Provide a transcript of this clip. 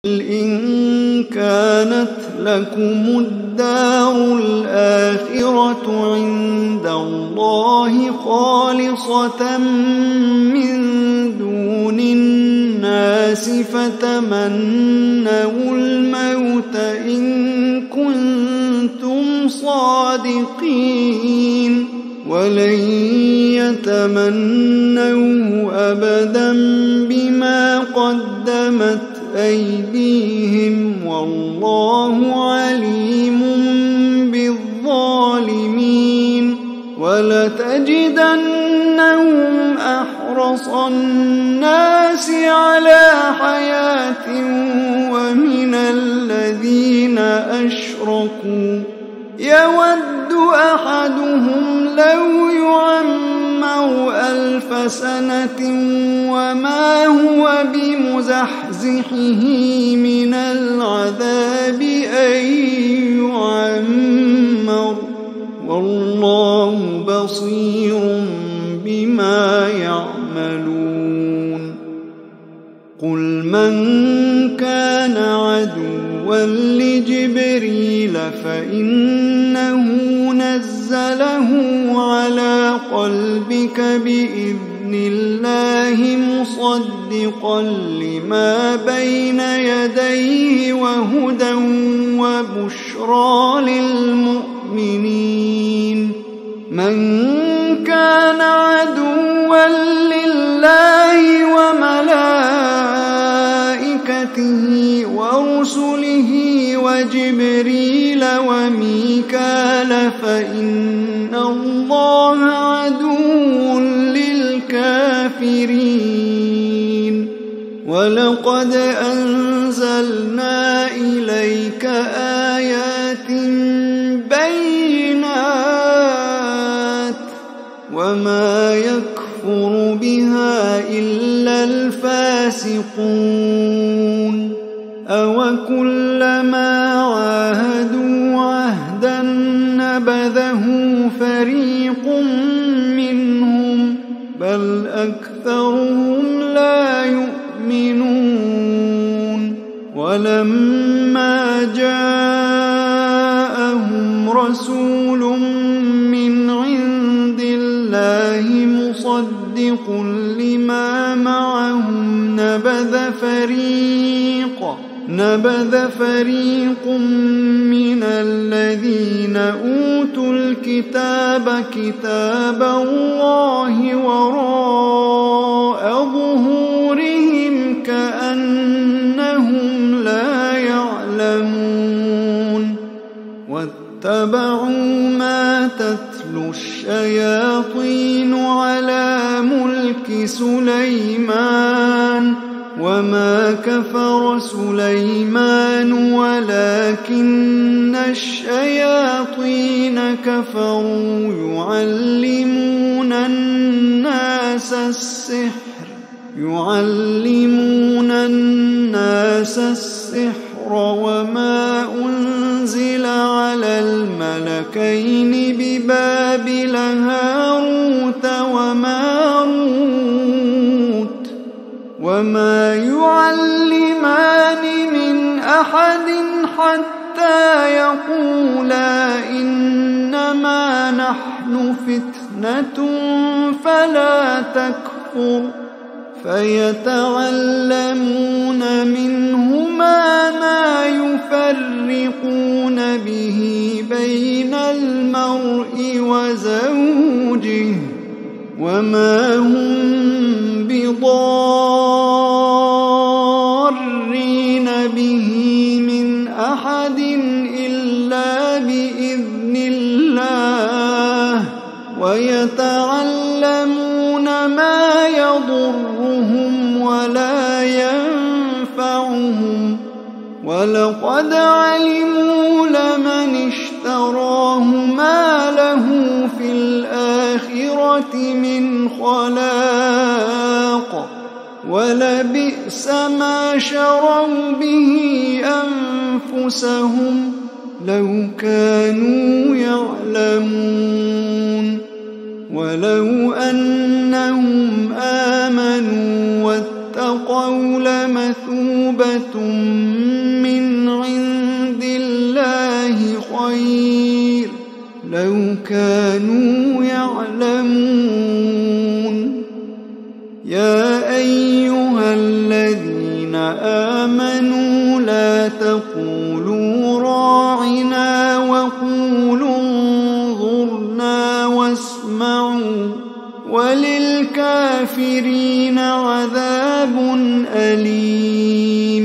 إن كانت لكم الدار الآخرة عند الله خالصة من دون الناس فتمنوا الموت إن كنتم صادقين ولن يتمنوه أبدا بما قدمت أيديهم والله عليم بالظالمين ولتجدنهم أحرص الناس على حياة ومن الذين أشركوا يود أحدهم لو يعمر 1000 سنة وما هو بمزحزحه من العذاب أن يعمر والله بصير بما يعملون قل من كان عدوا لجبريل فإنه نزله على قلبك بإذن الله مصدقا لما بين يديه وهدى وبشرى للمؤمنين من كان عدوا لله وملائكته ورسله وجبريل وميكال فإن الله عدو للكافرين ولقد أنزلنا إليك آيات بينات وما يكفر بها إلا الفاسقون أوكلما عاهدوا عهدا نبذه فريق منهم بل أكثرهم لا يؤمنون ولما جاءهم رسول من عند الله مصدق لما معهم نبذ فريق من الذين أوتوا الكتاب كتاب الله وراء ظهورهم كأنهم لا يعلمون واتبعوا ما تتلو الشياطين على ملك سليمان وما كفر سليمان ولكن الشياطين كفروا يعلمون الناس السحر وما أنزل على الملكين ببابل هاروت وماروت وما يعلمان من أحد حتى يقولا إنما نحن فتنة فلا تكفر فيتعلمون منهما ما يفرقون به بين المرء وزوجه وما هم بضارين به من أحد إلا بإذن الله ويتعلمون ما يضرهم ولا ينفعهم ولقد علموا لمن اشتراه ما له في الآخرة من خلاق ولبئس ما شروا به أنفسهم لو كانوا يعلمون ولو أنهم آمنوا واتقوا لمثوبة يعلمون يا أيها الذين آمنوا لا تقولوا راعنا وقولوا انظرنا واسمعوا وللكافرين عذاب أليم